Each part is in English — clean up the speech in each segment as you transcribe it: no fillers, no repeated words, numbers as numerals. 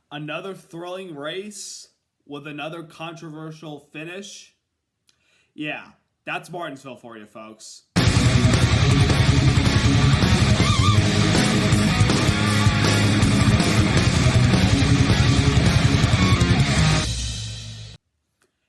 Another thrilling race with another controversial finish. Yeah, that's Martinsville for you, folks.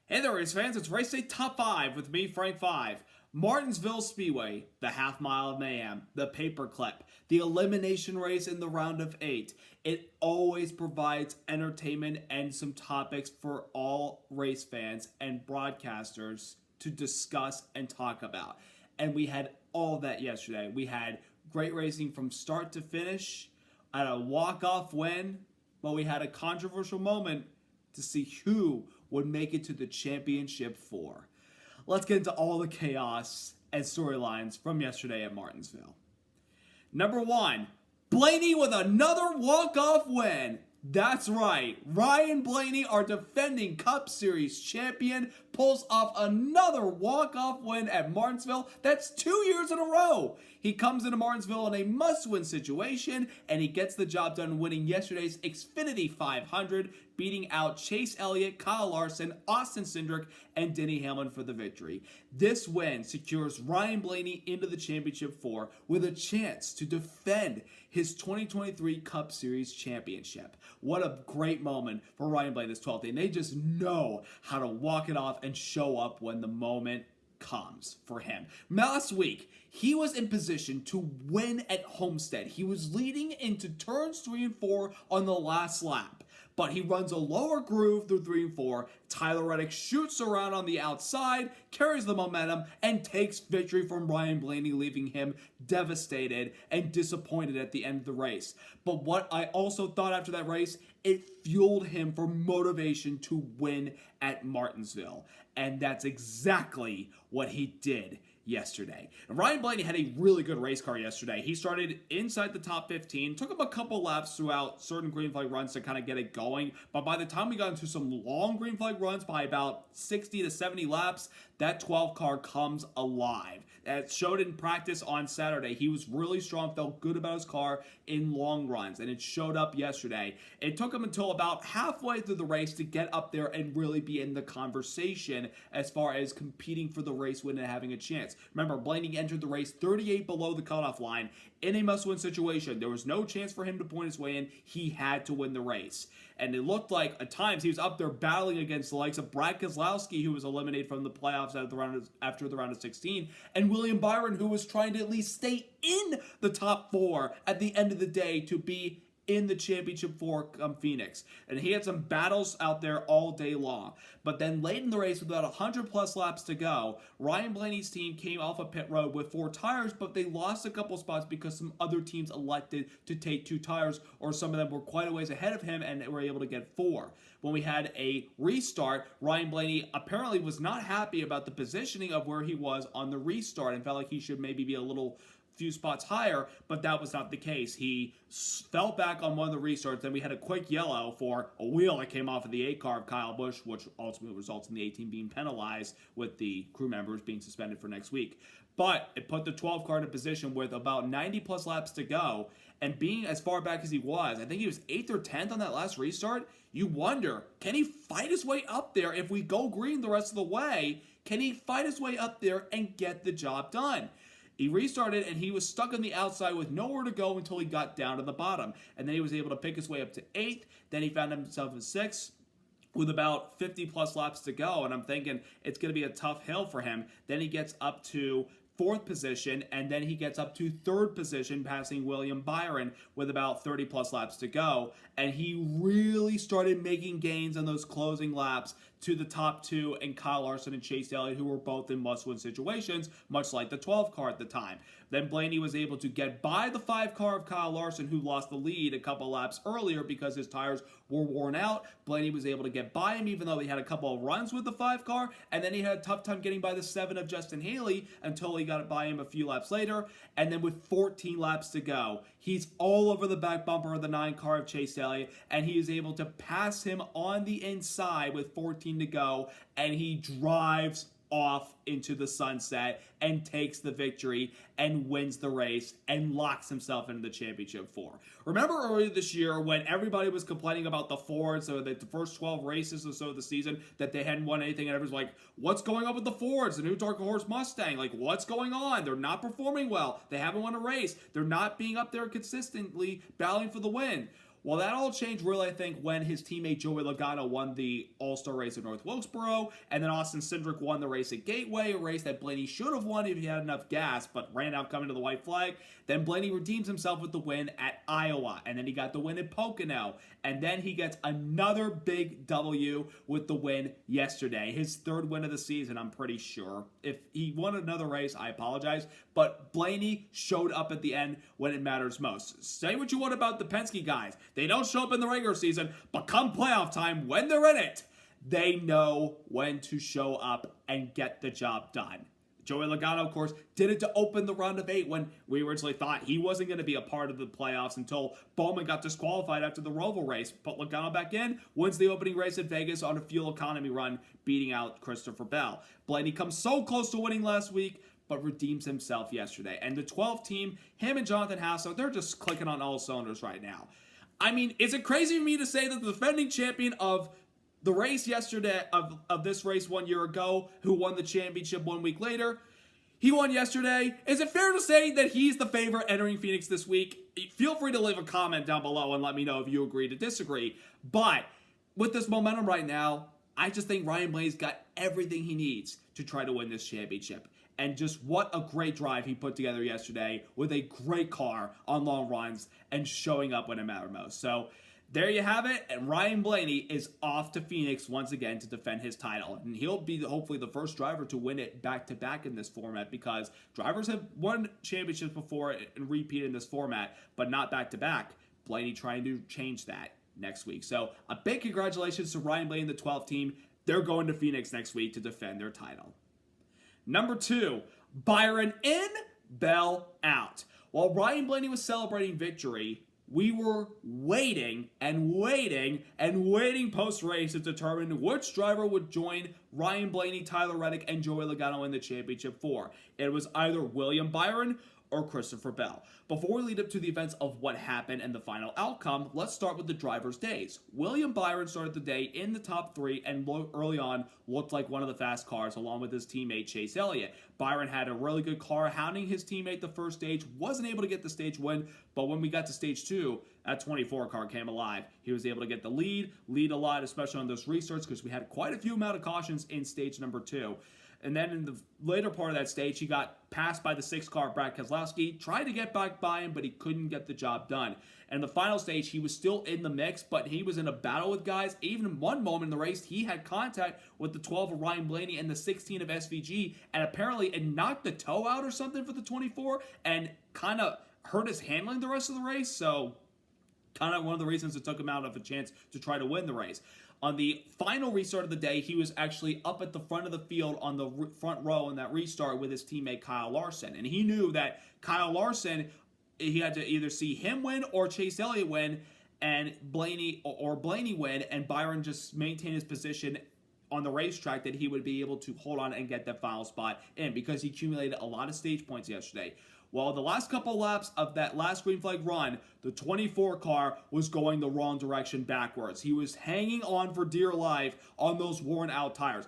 Hey there, race fans. It's Race Day Top 5 with me, Frank 5. Martinsville Speedway, the half mile of mayhem, the paperclip, the elimination race in the round of 8. It always provides entertainment and some topics for all race fans and broadcasters to discuss and talk about. And we had all that yesterday. We had great racing from start to finish, at a walk-off win, but we had a controversial moment to see who would make it to the championship 4. Let's get into all the chaos and storylines from yesterday at Martinsville. Number 1, Blaney with another walk-off win. That's right, Ryan Blaney, our defending Cup Series champion, pulls off another walk-off win at Martinsville. That's 2 years in a row. He comes into Martinsville in a must-win situation, and he gets the job done, winning yesterday's Xfinity 500, beating out Chase Elliott, Kyle Larson, Austin Cindric, and Denny Hamlin for the victory. This win secures Ryan Blaney into the Championship 4 with a chance to defend his 2023 Cup Series championship. What a great moment for Ryan Blaney this 12th day. And they just know how to walk it off and show up when the moment comes for him. Last week, he was in position to win at Homestead. He was leading into turns 3 and 4 on the last lap, but he runs a lower groove through 3 and 4. Tyler Reddick shoots around on the outside, carries the momentum, and takes victory from Ryan Blaney, leaving him devastated and disappointed at the end of the race. But what I also thought after that race, it fueled him for motivation to win at Martinsville. And that's exactly what he did yesterday. And Ryan Blaney had a really good race car yesterday. He started inside the top 15, took him a couple laps throughout certain green flag runs to kind of get it going, but by the time we got into some long green flag runs, by about 60 to 70 laps, that 12 car comes alive. That showed in practice on Saturday. He was really strong, felt good about his car in long runs, and it showed up yesterday. It took him until about halfway through the race to get up there and really be in the conversation as far as competing for the race win and having a chance. Remember, Blaney entered the race 38 below the cutoff line in a must-win situation. There was no chance for him to point his way in. He had to win the race. And it looked like, at times, he was up there battling against the likes of Brad Keselowski, who was eliminated from the playoffs after the round of 16, and William Byron, who was trying to at least stay in the top 4 at the end of the day to be in the Championship 4 Phoenix. And he had some battles out there all day long. But then late in the race, with about 100 plus laps to go, Ryan Blaney's team came off a pit road with 4 tires, but they lost a couple spots because some other teams elected to take 2 tires, or some of them were quite a ways ahead of him and were able to get 4. When we had a restart, Ryan Blaney apparently was not happy about the positioning of where he was on the restart and felt like he should maybe be a few spots higher, but that was not the case. He fell back on one of the restarts, then we had a quick yellow for a wheel that came off of the 8 car of Kyle Busch, which ultimately results in the 18 being penalized, with the crew members being suspended for next week. But it put the 12 car in a position with about 90 plus laps to go, and being as far back as he was, I think he was 8th or 10th on that last restart, you wonder, can he fight his way up there if we go green the rest of the way? Can he fight his way up there and get the job done? He restarted, and he was stuck on the outside with nowhere to go until he got down to the bottom. And then he was able to pick his way up to 8th. Then he found himself in 6th with about 50 plus laps to go. And I'm thinking it's going to be a tough hill for him. Then he gets up to 4th position, and then he gets up to 3rd position, passing William Byron with about 30 plus laps to go. And he really started making gains on those closing laps to the top 2 and Kyle Larson and Chase Elliott, who were both in must-win situations, much like the 12 car at the time. Then Blaney was able to get by the 5 car of Kyle Larson, who lost the lead a couple laps earlier because his tires were worn out. Blaney was able to get by him, even though he had a couple of runs with the 5 car, and then he had a tough time getting by the 7 of Justin Haley until he got by him a few laps later. And then with 14 laps to go, he's all over the back bumper of the 9 car of Chase Elliott, and he is able to pass him on the inside with 14 to go, and he drives off into the sunset and takes the victory and wins the race and locks himself into the championship 4. Remember earlier this year when everybody was complaining about the Fords, or that the first 12 races or so of the season that they hadn't won anything, and everyone's like, what's going on with the Fords? The new Dark Horse Mustang, like, what's going on? They're not performing well. They haven't won a race. They're not being up there consistently battling for the win. Well, that all changed really, I think, when his teammate Joey Logano won the All-Star race at North Wilkesboro, and then Austin Cindric won the race at Gateway, a race that Blaney should have won if he had enough gas, but ran out coming to the white flag. Then Blaney redeems himself with the win at Iowa, and then he got the win at Pocono, and then he gets another big W with the win yesterday. His 3rd win of the season, I'm pretty sure. If he won another race, I apologize, but Blaney showed up at the end when it matters most. Say what you want about the Penske guys. They don't show up in the regular season, but come playoff time, when they're in it, they know when to show up and get the job done. Joey Logano, of course, did it to open the round of 8 when we originally thought he wasn't going to be a part of the playoffs until Bowman got disqualified after the Roval race. Put Logano back in, wins the opening race at Vegas on a fuel economy run, beating out Christopher Bell. Blaney comes so close to winning last week, but redeems himself yesterday. And the 12 team, him and Jonathan Hasso, they're just clicking on all cylinders right now. I mean, is it crazy for me to say that the defending champion of the race yesterday, of this race 1 year ago, who won the championship 1 week later, he won yesterday? Is it fair to say that he's the favorite entering Phoenix this week? Feel free to leave a comment down below and let me know if you agree to disagree. But with this momentum right now, I just think Ryan Blaney's got everything he needs to try to win this championship. And just what a great drive he put together yesterday with a great car on long runs and showing up when it mattered most. So there you have it, and Ryan Blaney is off to Phoenix once again to defend his title. And he'll be hopefully the first driver to win it back-to-back in this format, because drivers have won championships before and repeated in this format, but not back-to-back. Blaney trying to change that next week. So a big congratulations to Ryan Blaney and the 12th team. They're going to Phoenix next week to defend their title. Number 2, Byron in, Bell out. While Ryan Blaney was celebrating victory, we were waiting post-race to determine which driver would join Ryan Blaney, Tyler Reddick, and Joey Logano in the championship 4. It was either William Byron or Christopher Bell. Before we lead up to the events of what happened and the final outcome, let's start with the drivers' days. William Byron started the day in the top 3 and early on looked like one of the fast cars along with his teammate Chase Elliott. Byron had a really good car hounding his teammate the first stage, wasn't able to get the stage win, but when we got to stage 2, that 24 car came alive. He was able to get the lead a lot, especially on those restarts, because we had quite a few amount of cautions in stage number 2. And then in the later part of that stage, he got passed by the 6 car Brad Keselowski, tried to get back by him, but he couldn't get the job done. And in the final stage, he was still in the mix, but he was in a battle with guys. Even in one moment in the race, he had contact with the 12 of Ryan Blaney and the 16 of SVG, and apparently it knocked the toe out or something for the 24, and kind of hurt his handling the rest of the race, so kind of one of the reasons it took him out of a chance to try to win the race. On the final restart of the day, he was actually up at the front of the field on the front row in that restart with his teammate Kyle Larson. And he knew that Kyle Larson, he had to either see him win or Chase Elliott win, and Blaney win, and Byron just maintain his position on the racetrack, that he would be able to hold on and get that final spot in, because he accumulated a lot of stage points yesterday. Well, the last couple laps of that last green flag run, the 24 car was going the wrong direction backwards. He was hanging on for dear life on those worn out tires.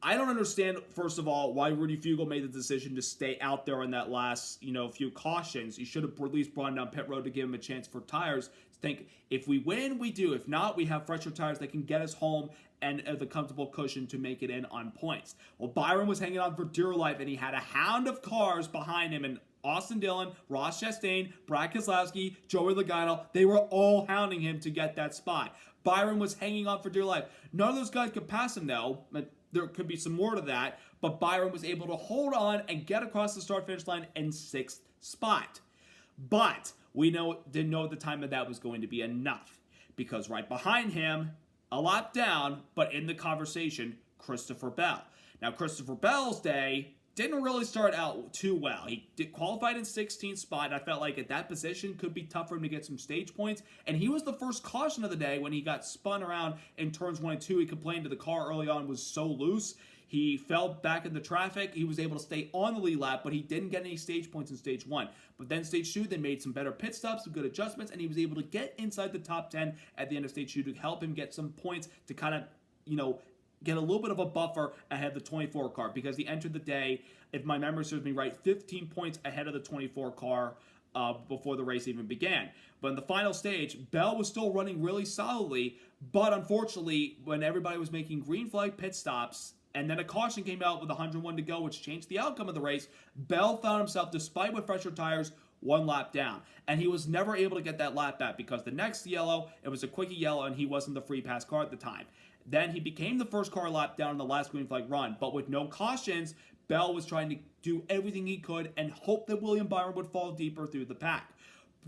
I don't understand, first of all, why Rudy Fugle made the decision to stay out there in that last, few cautions. He should have at least brought him down pit road to give him a chance for tires. Think, if we win, we do. If not, we have fresher tires that can get us home and the comfortable cushion to make it in on points. Well, Byron was hanging on for dear life, and he had a hound of cars behind him, and Austin Dillon, Ross Chastain, Brad Keselowski, Joey Logano, they were all hounding him to get that spot. Byron was hanging on for dear life. None of those guys could pass him, though. There could be some more to that, but Byron was able to hold on and get across the start-finish line in 6th spot. But we didn't know at the time that was going to be enough, because right behind him, a lap down, but in the conversation, Christopher Bell. Now, Christopher Bell's day, didn't really start out too well. He qualified in 16th spot, and I felt like at that position could be tough for him to get some stage points. And he was the first caution of the day when he got spun around in turns 1 and 2. He complained that the car early on was so loose. He fell back into traffic. He was able to stay on the lead lap, but he didn't get any stage points in stage 1. But then stage 2, they made some better pit stops, some good adjustments, and he was able to get inside the top 10 at the end of stage 2 to help him get some points to kind of, get a little bit of a buffer ahead of the 24 car, because he entered the day, if my memory serves me right, 15 points ahead of the 24 car before the race even began. But in the final stage, Bell was still running really solidly, but unfortunately, when everybody was making green flag pit stops, and then a caution came out with 101 to go, which changed the outcome of the race, Bell found himself, despite with fresher tires, 1 lap down. And he was never able to get that lap back because the next yellow, it was a quickie yellow, and he wasn't the free pass car at the time. Then he became the first car lap down in the last green flag run, but with no cautions, Bell was trying to do everything he could and hope that William Byron would fall deeper through the pack.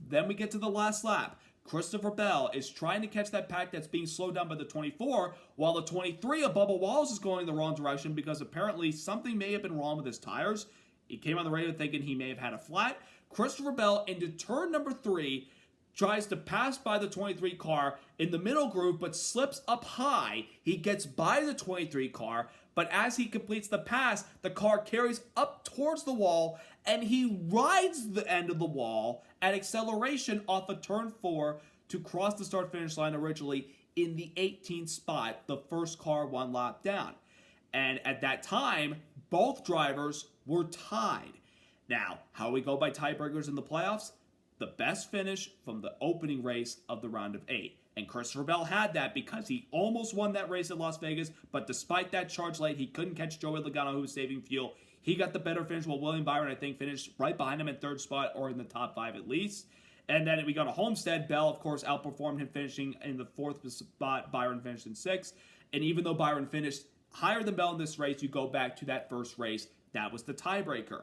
Then we get to the last lap. Christopher Bell is trying to catch that pack that's being slowed down by the 24, while the 23 of Bubba Wallace is going in the wrong direction because apparently something may have been wrong with his tires. He came on the radio thinking he may have had a flat. Christopher Bell into turn number 3 tries to pass by the 23 car in the middle groove, but slips up high. He gets by the 23 car, but as he completes the pass, the car carries up towards the wall, and he rides the end of the wall at acceleration off of turn 4 to cross the start-finish line originally in the 18th spot, the first car 1 lap down. And at that time, both drivers were tied. Now, how we go by tiebreakers in the playoffs? The best finish from the opening race of the round of 8. And Christopher Bell had that because he almost won that race at Las Vegas, but despite that charge late, he couldn't catch Joey Logano, who was saving fuel. He got the better finish, while William Byron, I think, finished right behind him in 3rd spot or in the top 5 at least. And then we go to Homestead. Bell, of course, outperformed him, finishing in the 4th spot. Byron finished in 6th. And even though Byron finished higher than Bell in this race, you go back to that first race. That was the tiebreaker.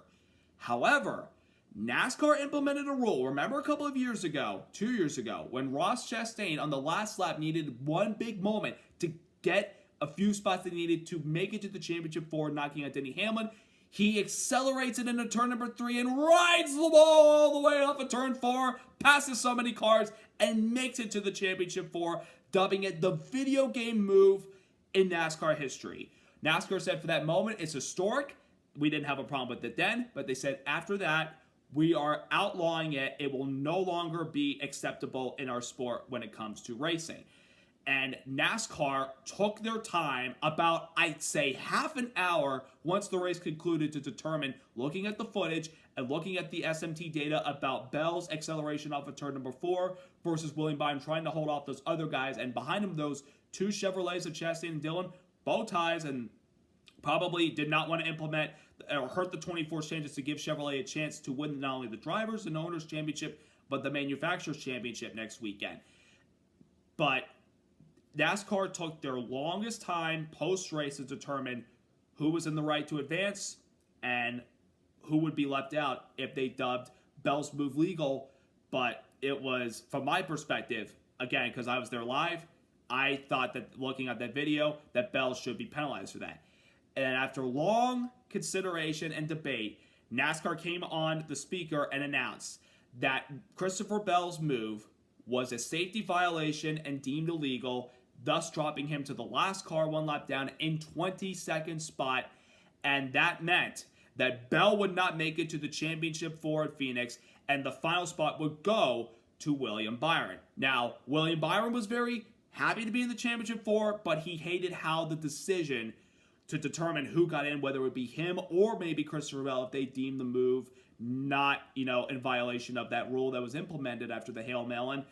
However, NASCAR implemented a rule. Remember a couple of years ago, 2 years ago, when Ross Chastain on the last lap needed one big moment to get a few spots that he needed to make it to the championship 4, knocking out Denny Hamlin. He accelerates it into turn number 3 and rides the wall all the way off of turn 4, passes so many cars, and makes it to the championship 4, dubbing it the video game move in NASCAR history. NASCAR said for that moment, it's historic. We didn't have a problem with it then, but they said after that, we are outlawing it. It will no longer be acceptable in our sport when it comes to racing. And NASCAR took their time, about, I'd say, half an hour once the race concluded, to determine, looking at the footage and looking at the SMT data about Bell's acceleration off of turn number 4 versus William Byron trying to hold off those other guys. And behind him, those 2 Chevrolets of Chastain and Dillon, bow ties, and probably did not want to implement or hurt the 24's chances to give Chevrolet a chance to win not only the Drivers' and Owners' Championship, but the Manufacturers' Championship next weekend. But NASCAR took their longest time post-race to determine who was in the right to advance and who would be left out if they dubbed Bell's move legal. But it was, from my perspective, again, because I was there live, I thought that, looking at that video, that Bell should be penalized for that. And after long consideration and debate, NASCAR came on the speaker and announced that Christopher Bell's move was a safety violation and deemed illegal, thus dropping him to the last car 1 lap down in 22nd spot. And that meant that Bell would not make it to the championship 4 at Phoenix, and the final spot would go to William Byron. Now, William Byron was very happy to be in the championship 4, but he hated how the decision to determine who got in, whether it would be him or maybe Christopher Bell, if they deemed the move not, in violation of that rule that was implemented after the Hail Melon.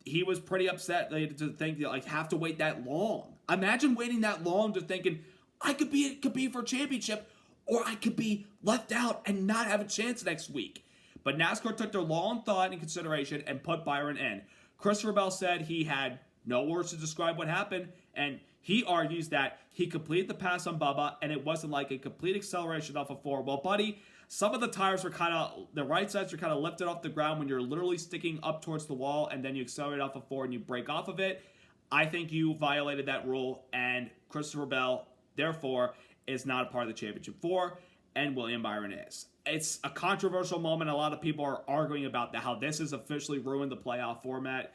He was pretty upset to think that, have to wait that long. Imagine waiting that long to thinking, I could be for a championship, or I could be left out and not have a chance next week. But NASCAR took their long thought and consideration and put Byron in. Christopher Bell said he had no words to describe what happened, and he argues that he completed the pass on Bubba, and it wasn't like a complete acceleration off of 4. Well, buddy, some of the tires were the right sides are kind of lifted off the ground when you're literally sticking up towards the wall, and then you accelerate off of 4 and you break off of it. I think you violated that rule, and Christopher Bell, therefore, is not a part of the championship 4. and William Byron is. It's a controversial moment. A lot of people are arguing about how this has officially ruined the playoff format.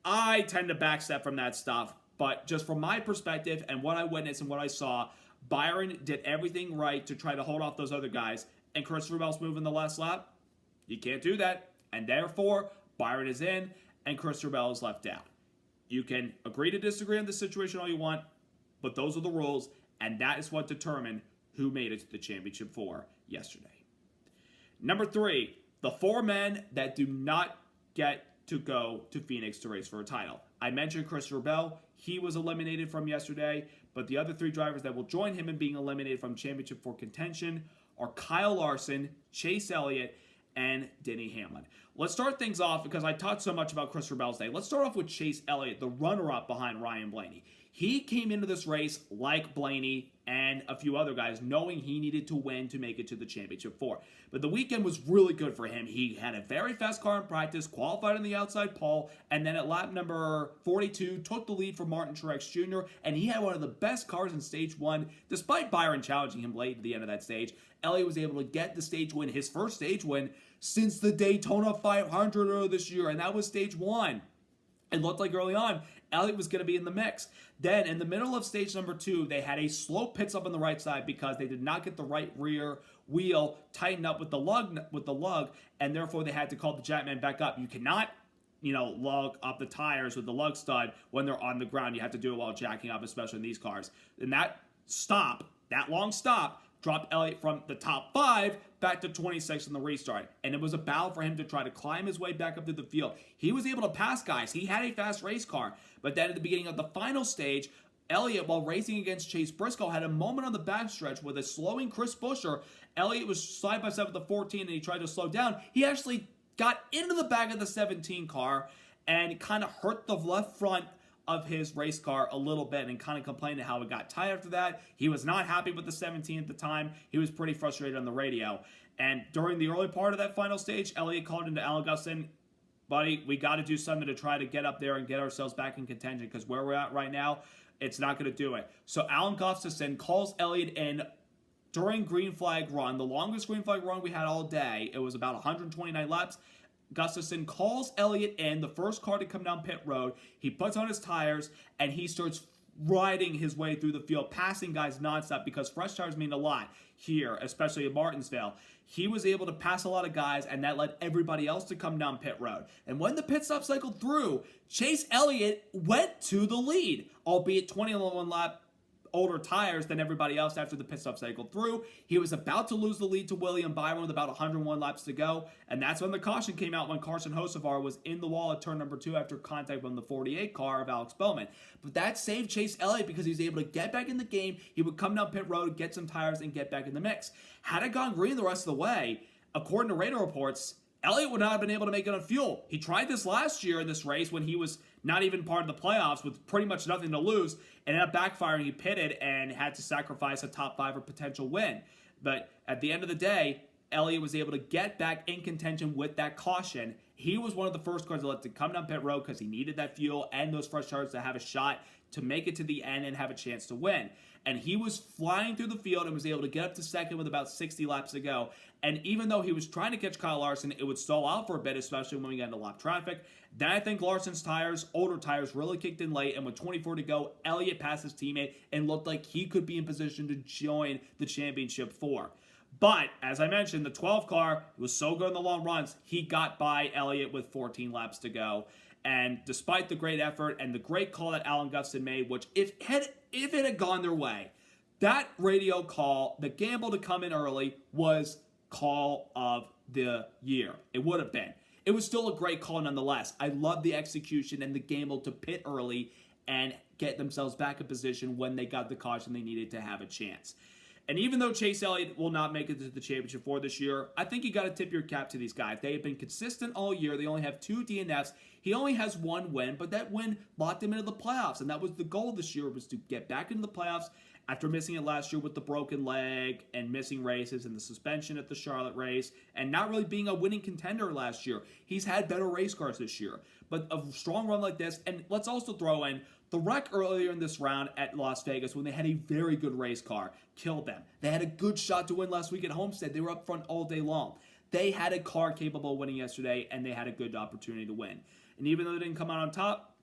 I tend to backstep from that stuff, but just from my perspective and what I witnessed and what I saw, Byron did everything right to try to hold off those other guys, and Christopher Bell's moving the last lap. You can't do that, and therefore, Byron is in, and Christopher Bell is left out. You can agree to disagree on this situation all you want, but those are the rules, and that is what determined who made it to the championship 4 yesterday. Number 3, the 4 men that do not get to go to Phoenix to race for a title. I mentioned Christopher Bell. He was eliminated from yesterday, but the other 3 drivers that will join him in being eliminated from championship 4 contention are Kyle Larson, Chase Elliott, and Denny Hamlin. Let's start things off because I talked so much about Christopher Bell's day. Let's start off with Chase Elliott, the runner-up behind Ryan Blaney. He came into this race like Blaney and a few other guys, knowing he needed to win to make it to the championship 4. But the weekend was really good for him. He had a very fast car in practice, qualified on the outside pole, and then at lap number 42, took the lead from Martin Truex Jr., and he had one of the best cars in stage 1. Despite Byron challenging him late at the end of that stage, Elliott was able to get the stage win, his first stage win since the Daytona 500 earlier this year, and that was stage 1. It looked like early on, Elliott was going to be in the mix. Then, in the middle of stage number 2, they had a slow pit stop on the right side because they did not get the right rear wheel tightened up with the lug, and therefore they had to call the jackman back up. You cannot, lug up the tires with the lug stud when they're on the ground. You have to do it while jacking up, especially in these cars. And that long stop, dropped Elliott from the top 5 back to 26 in the restart. And it was a battle for him to try to climb his way back up to the field. He was able to pass guys. He had a fast race car. But then at the beginning of the final stage, Elliott, while racing against Chase Briscoe, had a moment on the backstretch with a slowing Chris Buescher. Elliott was side by side with the 14 and he tried to slow down. He actually got into the back of the 17 car and kind of hurt the left front of his race car a little bit and kind of complained how it got tight after that. He was not happy with the 17 at the time. He was pretty frustrated on the radio. And during the early part of that final stage, Elliott called into Alan Gustin, buddy, we got to do something to try to get up there and get ourselves back in contention because where we're at right now, it's not going to do it. So Alan Gustafson calls Elliott in during green flag run, the longest green flag run we had all day. It was about 129 laps. Gustafson calls Elliott in, the first car to come down pit road. He puts on his tires, and he starts riding his way through the field, passing guys nonstop because fresh tires mean a lot here, especially in Martinsville. He was able to pass a lot of guys, and that led everybody else to come down pit road. And when the pit stop cycled through, Chase Elliott went to the lead, albeit 21 lap older tires than everybody else after the pit stop cycled through. He was about to lose the lead to William Byron with about 101 laps to go, and that's when the caution came out when Carson Hocevar was in the wall at turn number 2 after contact from the 48 car of Alex Bowman. But that saved Chase Elliott because he was able to get back in the game. He would come down pit road, get some tires, and get back in the mix. Had it gone green the rest of the way, according to radar reports, Elliott would not have been able to make it on fuel. He tried this last year in this race when he was not even part of the playoffs with pretty much nothing to lose, and ended up backfiring. He pitted and had to sacrifice a top 5 or potential win. But at the end of the day, Elliott was able to get back in contention with that caution. He was one of the first cars to come down pit road because he needed that fuel and those fresh tires to have a shot to make it to the end and have a chance to win. And he was flying through the field and was able to get up to second with about 60 laps to go. And even though he was trying to catch Kyle Larson, it would stall out for a bit, especially when we got into lap traffic. Then I think Larson's tires, older tires, really kicked in late. And with 24 to go, Elliott passed his teammate and looked like he could be in position to join the championship 4. But, as I mentioned, the 12 car was so good in the long runs, he got by Elliott with 14 laps to go. And despite the great effort and the great call that Alan Gustin made, which if it had gone their way, that radio call, the gamble to come in early, was call of the year. It would have been. It was still a great call nonetheless. I love the execution and the gamble to pit early and get themselves back in position when they got the caution they needed to have a chance. And even though Chase Elliott will not make it to the championship 4 this year, I think you got to tip your cap to these guys. They have been consistent all year. They only have 2 DNFs. He only has one win, but that win locked him into the playoffs, and that was the goal this year, was to get back into the playoffs after missing it last year with the broken leg and missing races and the suspension at the Charlotte race and not really being a winning contender last year. He's had better race cars this year, but a strong run like this. And let's also throw in the wreck earlier in this round at Las Vegas when they had a very good race car, killed them. They had a good shot to win last week at Homestead. They were up front all day long. They had a car capable of winning yesterday, and they had a good opportunity to win. And even though they didn't come out on top,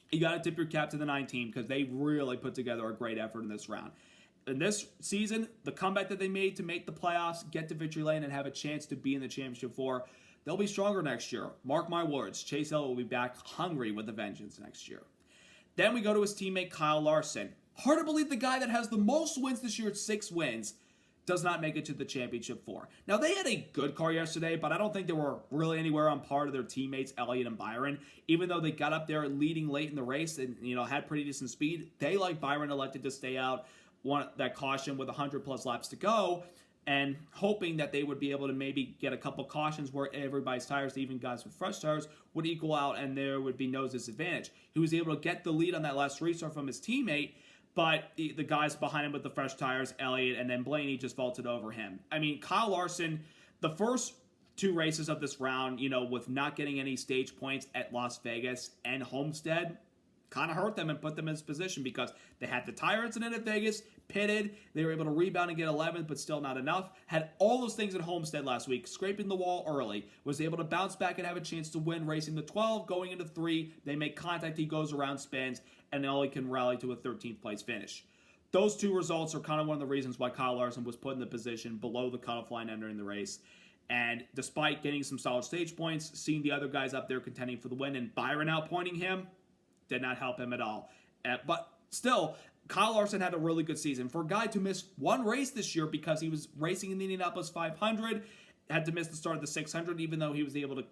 you got to tip your cap to the 9 team because they really put together a great effort in this round. In this season, the comeback that they made to make the playoffs, get to victory lane, and have a chance to be in the championship 4, they'll be stronger next year. Mark my words, Chase Elliott will be back hungry with a vengeance next year. Then we go to his teammate Kyle Larson. Hard to believe the guy that has the most wins this year at 6 wins does not make it to the championship 4. Now, they had a good car yesterday, but I don't think they were really anywhere on par to their teammates, Elliott and Byron. Even though they got up there leading late in the race and, had pretty decent speed, they, like Byron, elected to stay out, that caution with 100-plus laps to go, and hoping that they would be able to maybe get a couple cautions where everybody's tires, even guys with fresh tires, would equal out and there would be no disadvantage. He was able to get the lead on that last restart from his teammate, but the guys behind him with the fresh tires, Elliott and then Blaney, just vaulted over him. I mean, Kyle Larson, the first 2 races of this round, with not getting any stage points at Las Vegas and Homestead, kind of hurt them and put them in this position because they had the tire incident at Vegas, pitted, they were able to rebound and get 11th, but still not enough. Had all those things at Homestead last week, scraping the wall early, was able to bounce back and have a chance to win, racing the 12, going into 3, they make contact, he goes around, spins, and Elliott can rally to a 13th place finish. Those 2 results are kind of one of the reasons why Kyle Larson was put in the position below the cutoff line entering the race. And despite getting some solid stage points, seeing the other guys up there contending for the win and Byron outpointing him, did not help him at all. But still, Kyle Larson had a really good season. For a guy to miss 1 race this year because he was racing in the Indianapolis 500, had to miss the start of the 600, even though he was able to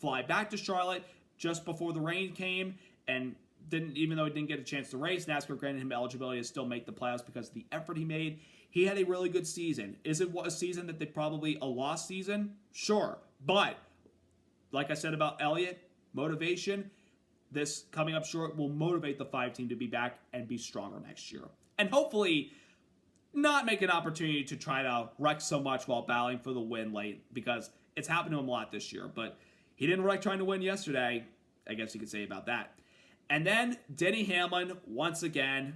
fly back to Charlotte just before the rain came, and even though he didn't get a chance to race, NASCAR granted him eligibility to still make the playoffs because of the effort he made. He had a really good season. Is it a season that they probably a lost season? Sure. But, like I said about Elliott, motivation, this coming up short will motivate the 5 team to be back and be stronger next year. And hopefully not make an opportunity to try to wreck so much while battling for the win late, because it's happened to him a lot this year. But he didn't wreck trying to win yesterday, I guess you could say about that. And then Denny Hamlin once again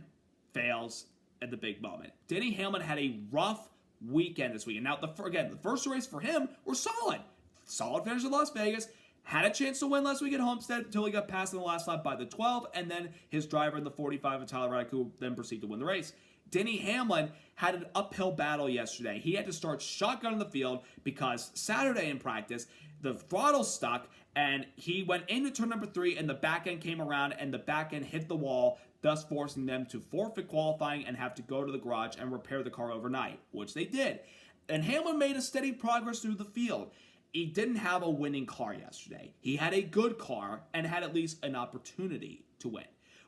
fails at the big moment. Denny Hamlin had a rough weekend this weekend. Now, the first race for him were solid. Solid finish in Las Vegas. Had a chance to win last week at Homestead until he got passed in the last lap by the 12, and then his driver in the 45 of Tyler Reddick, who then proceeded to win the race. Denny Hamlin had an uphill battle yesterday. He had to start shotgun in the field because Saturday in practice, the throttle stuck, and he went into turn number 3, and the back end came around, and the back end hit the wall, thus forcing them to forfeit qualifying and have to go to the garage and repair the car overnight, which they did. And Hamlin made a steady progress through the field. He didn't have a winning car yesterday. He had a good car and had at least an opportunity to win.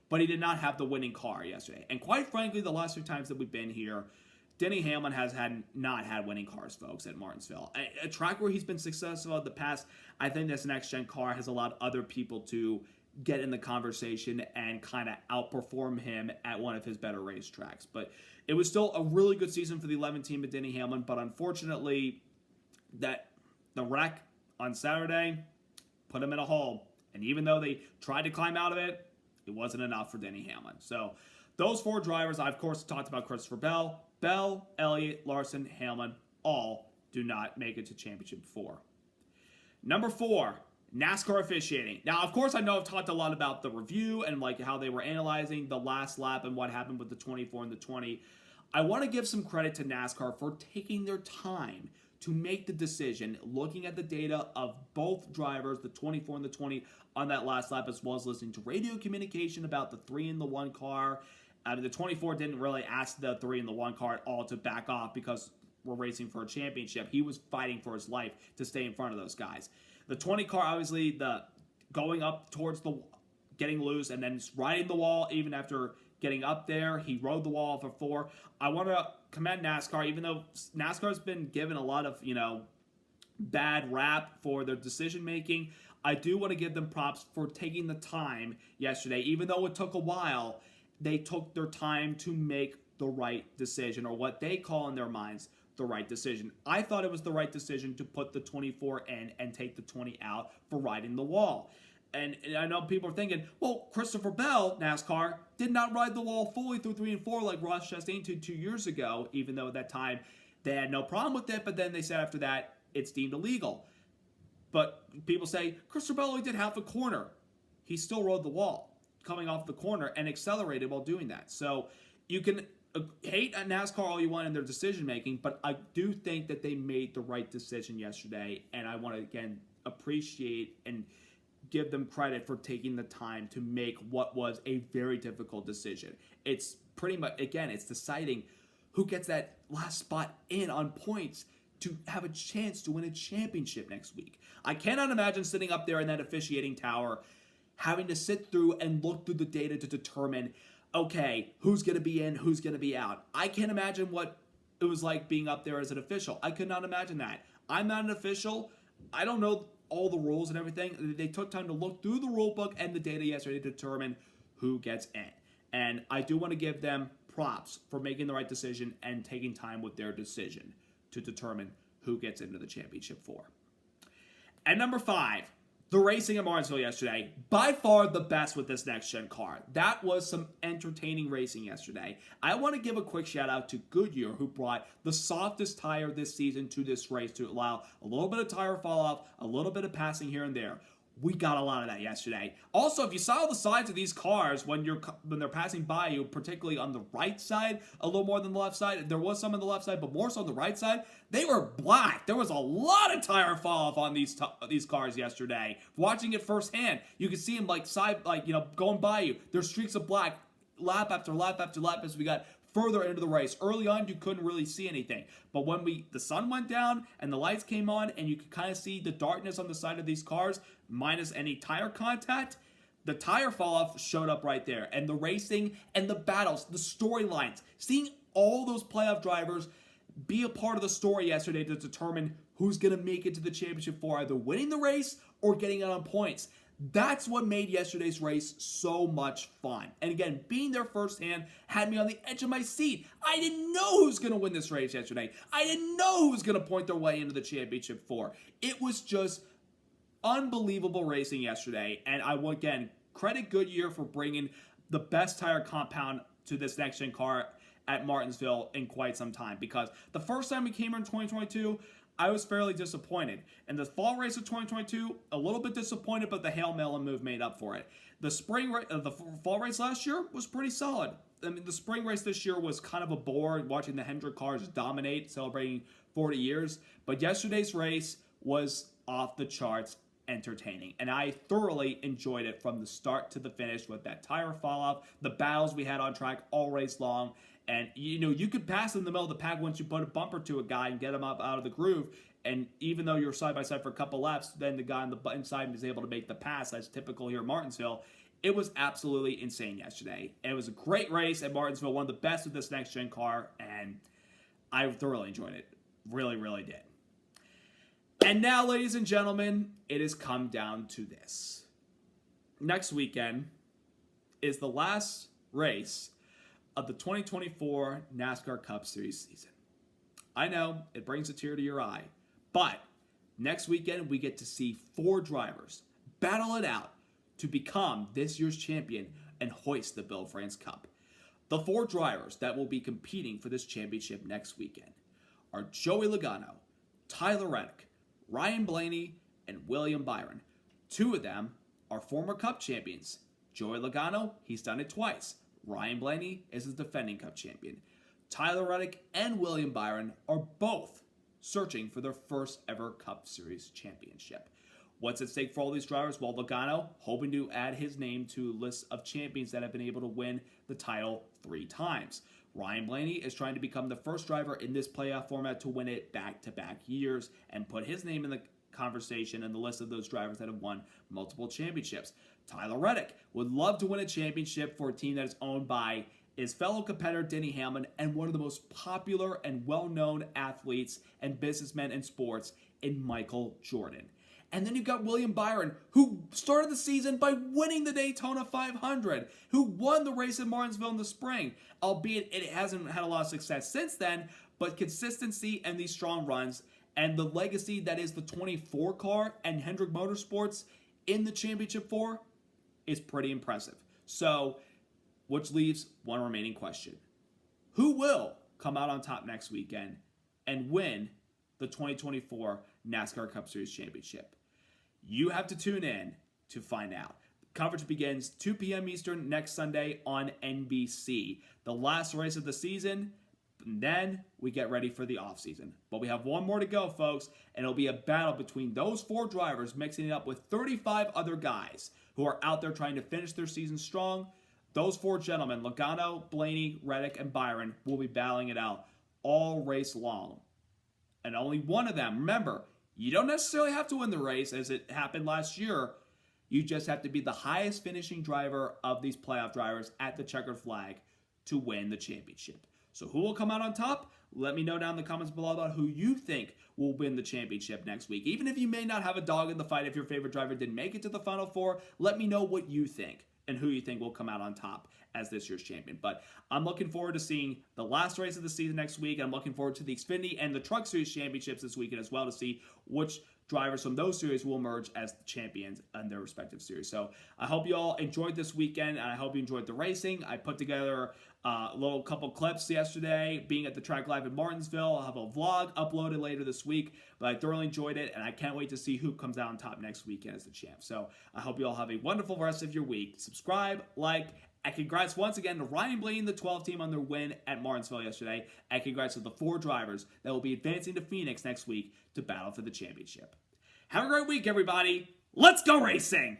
But he did not have the winning car yesterday. And quite frankly, the last 2 times that we've been here, Denny Hamlin has not had winning cars, folks, at Martinsville. A track where he's been successful in the past, I think this next-gen car has allowed other people to get in the conversation and kind of outperform him at one of his better racetracks. But it was still a really good season for the 11 team of Denny Hamlin, but unfortunately, the wreck on Saturday put him in a hole. And even though they tried to climb out of it, it wasn't enough for Denny Hamlin. So those 4 drivers, I of course talked about Christopher Bell, Elliott, Larson, Hamlin, all do not make it to championship 4. Number 4, NASCAR officiating. Now, of course, I know I've talked a lot about the review and like how they were analyzing the last lap and what happened with the 24 and the 20. I want to give some credit to NASCAR for taking their time to make the decision, looking at the data of both drivers, the 24 and the 20, on that last lap, as well as listening to radio communication about the 3 and the 1 car. The 24 didn't really ask the 3 and the 1 car at all to back off because we're racing for a championship. He was fighting for his life to stay in front of those guys. The 20 car, obviously, the going up towards the getting loose and then riding the wall even after getting up there. He rode the wall for 4. I want to commend NASCAR, even though NASCAR's been given a lot of, bad rap for their decision making. I do want to give them props for taking the time yesterday. Even though it took a while, they took their time to make the right decision, or what they call in their minds the right decision. I thought it was the right decision to put the 24 in and take the 20 out for riding the wall. And I know people are thinking, well, Christopher Bell, NASCAR, did not ride the wall fully through 3 and 4 like Ross Chastain did 2 years ago, even though at that time they had no problem with it, but then they said after that it's deemed illegal. But people say, Christopher Bell only did half a corner. He still rode the wall coming off the corner and accelerated while doing that. So you can hate at NASCAR all you want in their decision making, but I do think that they made the right decision yesterday, and I want to again appreciate and give them credit for taking the time to make what was a very difficult decision. It's pretty much, again, it's deciding who gets that last spot in on points to have a chance to win a championship next week. I cannot imagine sitting up there in that officiating tower having to sit through and look through the data to determine, okay, who's going to be in, who's going to be out. I can't imagine what it was like being up there as an official. I could not imagine that. I'm not an official. I don't know all the rules and everything. They took time to look through the rule book and the data yesterday to determine who gets in. And I do want to give them props for making the right decision and taking time with their decision to determine who gets into the championship 4. And number 5, the racing at Martinsville yesterday, by far the best with this next-gen car. That was some entertaining racing yesterday. I want to give a quick shout-out to Goodyear, who brought the softest tire this season to this race to allow a little bit of tire fall-off, a little bit of passing here and there. We got a lot of that yesterday. Also, if you saw the sides of these cars when they're passing by you, particularly on the right side, a little more than the left side, there was some on the left side, but more so on the right side, they were black. There was a lot of tire fall off on these cars yesterday. Watching it firsthand, you could see them going by you. There's streaks of black lap after lap after lap as we got further into the race. Early on, you couldn't really see anything. But when the sun went down and the lights came on and you could kind of see the darkness on the side of these cars, minus any tire contact, the tire fall-off showed up right there. And the racing and the battles, the storylines, seeing all those playoff drivers be a part of the story yesterday to determine who's going to make it to the championship 4, either winning the race or getting it on points. That's what made yesterday's race so much fun. And again, being there firsthand had me on the edge of my seat. I didn't know who was going to win this race yesterday. I didn't know who was going to point their way into the championship 4. It was just unbelievable racing yesterday. And I will, again, credit Goodyear for bringing the best tire compound to this next-gen car at Martinsville in quite some time. Because the first time we came here in 2022, I was fairly disappointed. In the fall race of 2022, a little bit disappointed, but the Hail Melon move made up for it. The fall race last year was pretty solid. I mean, the spring race this year was kind of a bore, watching the Hendrick cars dominate, celebrating 40 years. But yesterday's race was off the charts entertaining, and I thoroughly enjoyed it from the start to the finish with that tire fall off, the battles we had on track all race long. And, you could pass in the middle of the pack once you put a bumper to a guy and get him up out of the groove. And even though you're side by side for a couple laps, then the guy on the inside is able to make the pass. That's typical here at Martinsville. It was absolutely insane yesterday. And it was a great race at Martinsville, one of the best with this next-gen car. And I thoroughly enjoyed it. Really, really did. And now, ladies and gentlemen, it has come down to this. Next weekend is the last race of the 2024 NASCAR Cup Series season. I know, it brings a tear to your eye, but next weekend we get to see 4 drivers battle it out to become this year's champion and hoist the Bill France Cup. The 4 drivers that will be competing for this championship next weekend are Joey Logano, Tyler Reddick, Ryan Blaney, and William Byron. 2 of them are former Cup champions. Joey Logano, he's done it twice. Ryan Blaney is the defending Cup champion. Tyler Reddick and William Byron are both searching for their first ever Cup Series championship. What's at stake for all these drivers? Well, Logano hoping to add his name to a list of champions that have been able to win the title 3 times. Ryan Blaney is trying to become the first driver in this playoff format to win it back-to-back years and put his name in the conversation and the list of those drivers that have won multiple championships. Tyler Reddick would love to win a championship for a team that is owned by his fellow competitor Denny Hamlin and one of the most popular and well-known athletes and businessmen in sports in Michael Jordan. And then you've got William Byron, who started the season by winning the Daytona 500, who won the race in Martinsville in the spring, albeit it hasn't had a lot of success since then, but consistency and these strong runs and the legacy that is the 24 car and Hendrick Motorsports in the Championship 4 is pretty impressive. So, which leaves one remaining question. Who will come out on top next weekend and win the 2024 NASCAR Cup Series Championship? You have to tune in to find out. Coverage begins 2 p.m. Eastern next Sunday on NBC. The last race of the season, and then we get ready for the offseason. But we have one more to go, folks, and it'll be a battle between those 4 drivers mixing it up with 35 other guys who are out there trying to finish their season strong. Those 4 gentlemen, Logano, Blaney, Reddick, and Byron, will be battling it out all race long. And only one of them, remember, you don't necessarily have to win the race as it happened last year. You just have to be the highest finishing driver of these playoff drivers at the checkered flag to win the championship. So who will come out on top? Let me know down in the comments below about who you think will win the championship next week. Even if you may not have a dog in the fight, if your favorite driver didn't make it to the Final Four, let me know what you think and who you think will come out on top as this year's champion. But I'm looking forward to seeing the last race of the season next week. I'm looking forward to the Xfinity and the Truck Series championships this weekend as well to see which drivers from those series will emerge as the champions in their respective series. So I hope you all enjoyed this weekend, and I hope you enjoyed the racing. I put together a little couple clips yesterday, being at the track live in Martinsville. I'll have a vlog uploaded later this week, but I thoroughly enjoyed it, and I can't wait to see who comes out on top next weekend as the champ. So I hope you all have a wonderful rest of your week. Subscribe, like, and congrats once again to Ryan Blaney and the 12 team on their win at Martinsville yesterday. And congrats to the 4 drivers that will be advancing to Phoenix next week to battle for the championship. Have a great week, everybody. Let's go racing!